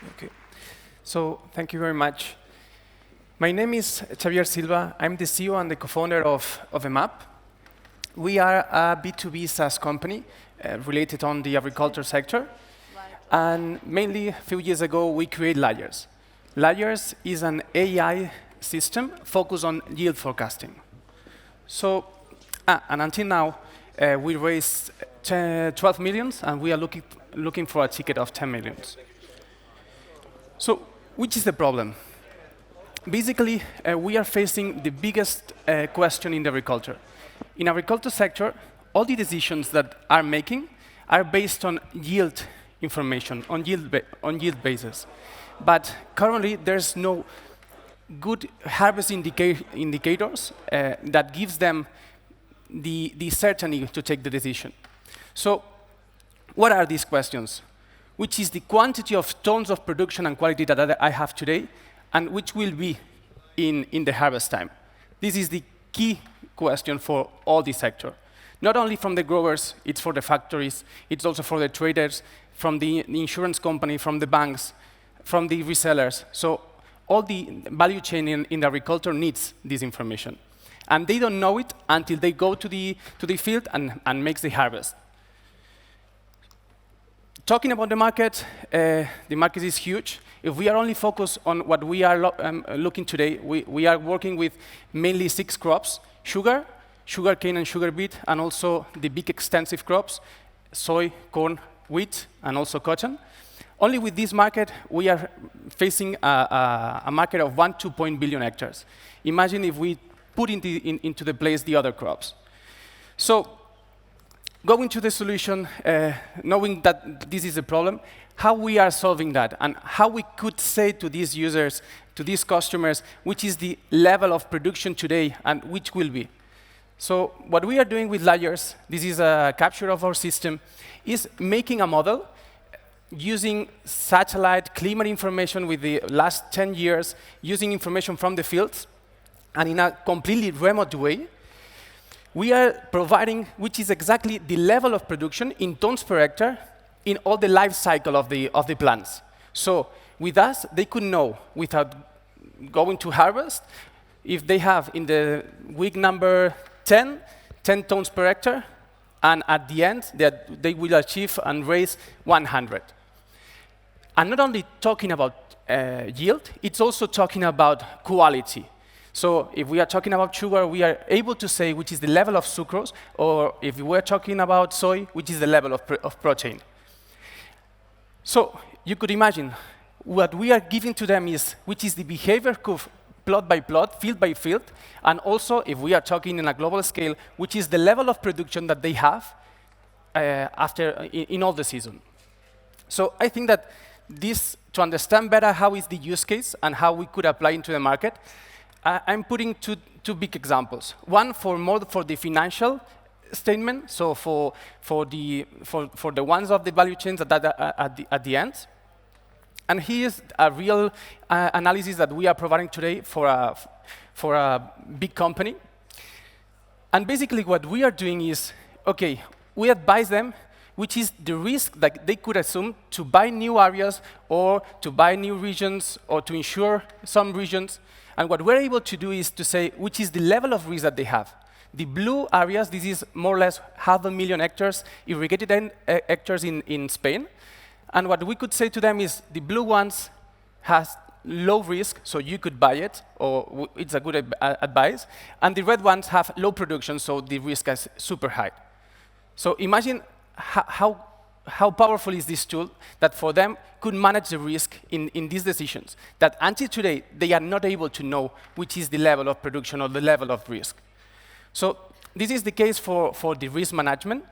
Okay. So thank you very much. My name is Xavier Silva. I'm the CEO and the co-founder of Hemav. We are a B2B SaaS company related on the agriculture sector. And mainly, a few years ago, we created Layers. Layers is an AI system focused on yield forecasting. So, and until now, we raised 12 million, and we are looking for a ticket of 10 million. So, which is the problem? Basically, we are facing the biggest question in the agriculture. In agriculture sector, all the decisions that are making are based on yield information, on yield basis. But currently, there's no good harvest indicators that gives them the certainty to take the decision. So, what are these questions? Which is the quantity of tons of production and quality that I have today, and which will be in the harvest time? This is the key question for all the sector. Not only from the growers, it's for the factories, it's also for the traders, from the insurance company, from the banks, from the resellers. So all the value chain in the agriculture needs this information. And they don't know it until they go to the field and makes the harvest. Talking about the market is huge. If we are only focused on what we are looking today, we are working with mainly 6 crops: sugar, sugarcane and sugar beet, and also the big extensive crops, soy, corn, wheat, and also cotton. Only with this market, we are facing a market of 1-2 billion hectares. Imagine if we put into the place the other crops. So, going to the solution, knowing that this is a problem, how we are solving that, and how we could say to these users, to these customers, which is the level of production today and which will be. So what we are doing with Layers, this is a capture of our system, is making a model using satellite climate information with the last 10 years, using information from the fields, and in a completely remote way, we are providing which is exactly the level of production in tons per hectare in all the life cycle of the plants. So with us, they could know without going to harvest if they have in the week number 10 tons per hectare, and at the end they will achieve and raise 100. And not only talking about yield, it's also talking about quality. So if we are talking about sugar, we are able to say which is the level of sucrose, or if we were talking about soy, which is the level of protein. So you could imagine what we are giving to them is which is the behavior curve plot by plot, field by field, and also if we are talking in a global scale, which is the level of production that they have in all the season. So I think that this, to understand better how is the use case and how we could apply into the market, I'm putting two big examples. One for the financial statement, so for the ones of the value chains that at the end. And here's a real analysis that we are providing today for a big company. And basically what we are doing is, okay, we advise them which is the risk that they could assume to buy new areas or to buy new regions or to insure some regions. And what we're able to do is to say which is the level of risk that they have. The blue areas, this is more or less 500,000 hectares, irrigated hectares in Spain. And what we could say to them is the blue ones has low risk, so you could buy it, or it's a good advice. And the red ones have low production, so the risk is super high. So imagine how powerful is this tool that for them could manage the risk in these decisions, that until today, they are not able to know which is the level of production or the level of risk. So this is the case for the risk management.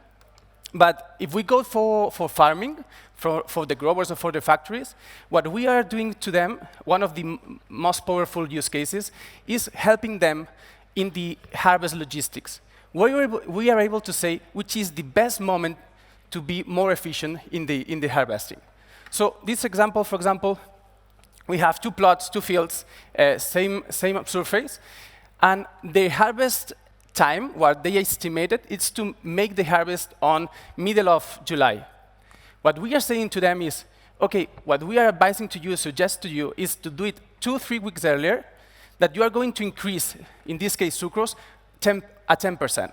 But if we go for farming, for the growers or for the factories, what we are doing to them, one of the most powerful use cases, is helping them in the harvest logistics. We are able to say which is the best moment to be more efficient in the harvesting. So this example, for example, we have 2 plots, 2 fields, same surface, and the harvest time, what they estimated, is to make the harvest on middle of July. What we are saying to them is, okay, what we are advising to you, suggest to you, is to do it 2-3 weeks earlier, that you are going to increase, in this case, sucrose, at 10%.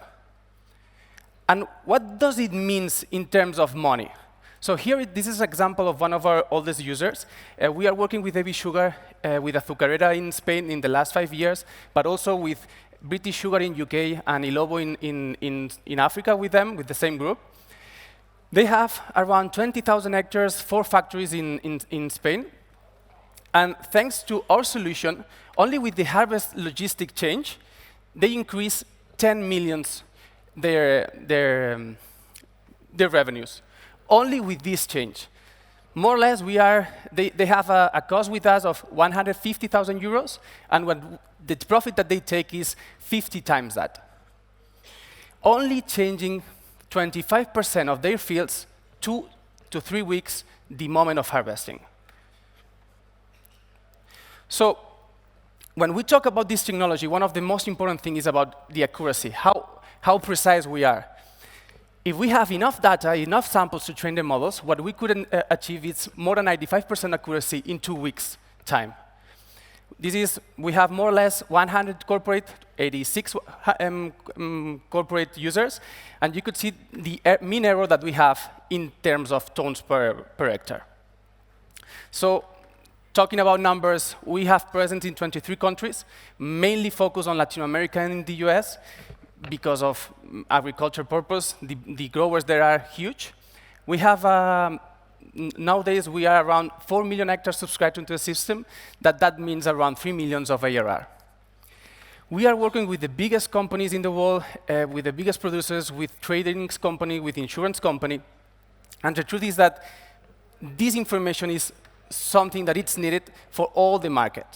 And what does it mean in terms of money? So here, this is an example of one of our oldest users. We are working with AB Sugar, with Azucarera in Spain in the last 5 years, but also with British Sugar in UK and Ilobo in Africa with them, with the same group. They have around 20,000 hectares, 4 factories in Spain. And thanks to our solution, only with the harvest logistic change, they increase 10 millions their revenues. Only with this change. More or less, they have a cost with us of 150,000 euros, and the profit that they take is 50 times that. Only changing 25% of their fields 2 to 3 weeks the moment of harvesting. So when we talk about this technology, one of the most important things is about the accuracy, how precise we are. If we have enough data, enough samples to train the models, what we could achieve is more than 95% accuracy in 2 weeks' time. We have more or less 100 corporate, 86 corporate users, and you could see the mean error that we have in terms of tons per hectare. So, talking about numbers, we have presence in 23 countries, mainly focused on Latin America and the US. Because of agriculture purpose, the growers there are huge. We have, nowadays, we are around 4 million hectares subscribed to the system. That means around 3 million of ARR. We are working with the biggest companies in the world, with the biggest producers, with trading company, with insurance company. And the truth is that this information is something that it's needed for all the market.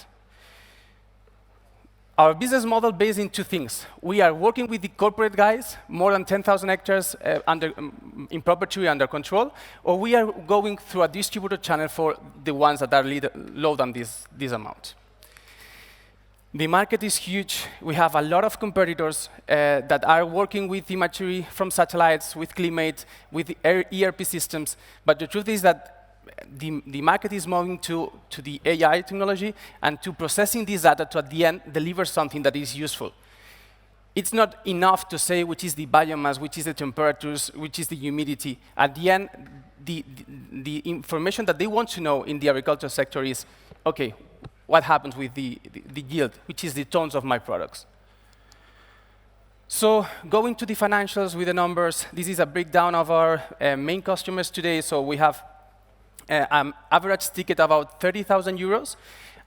Our business model based in 2 things. We are working with the corporate guys, more than 10,000 hectares in perpetuity under control, or we are going through a distributor channel for the ones that are low than this amount. The market is huge. We have a lot of competitors that are working with imagery from satellites, with climate, with ERP systems, but the truth is that the market is moving to the AI technology and to processing this data to, at the end, deliver something that is useful. It's not enough to say which is the biomass, which is the temperatures, which is the humidity. At the end, the information that they want to know in the agriculture sector is, okay, what happens with the yield, which is the tons of my products. So going to the financials with the numbers, this is a breakdown of our main customers today. So we have average ticket about 30,000 euros,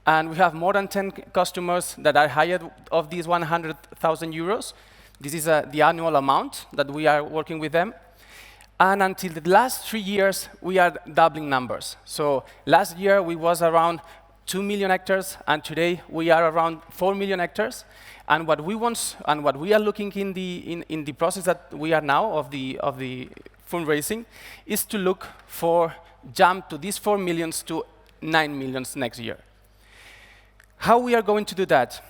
and we have more than 10 customers that are higher of these 100,000 euros. This is the annual amount that we are working with them. And until the last 3 years, we are doubling numbers. So last year, we was around 2 million hectares, and today we are around 4 million hectares. And what we want, and what we are looking in the process that we are now of the fundraising, is to look for jump to these 4 millions to 9 millions next year. How we are going to do that?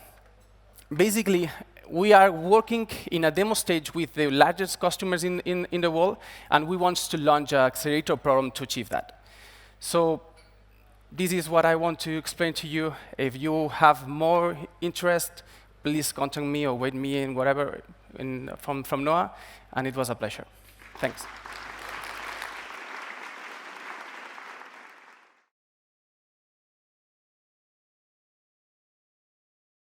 Basically, we are working in a demo stage with the largest customers in the world, and we want to launch an accelerator program to achieve that. So this is what I want to explain to you. If you have more interest, please contact me or wait me in whatever from NOAH, and it was a pleasure. Thanks.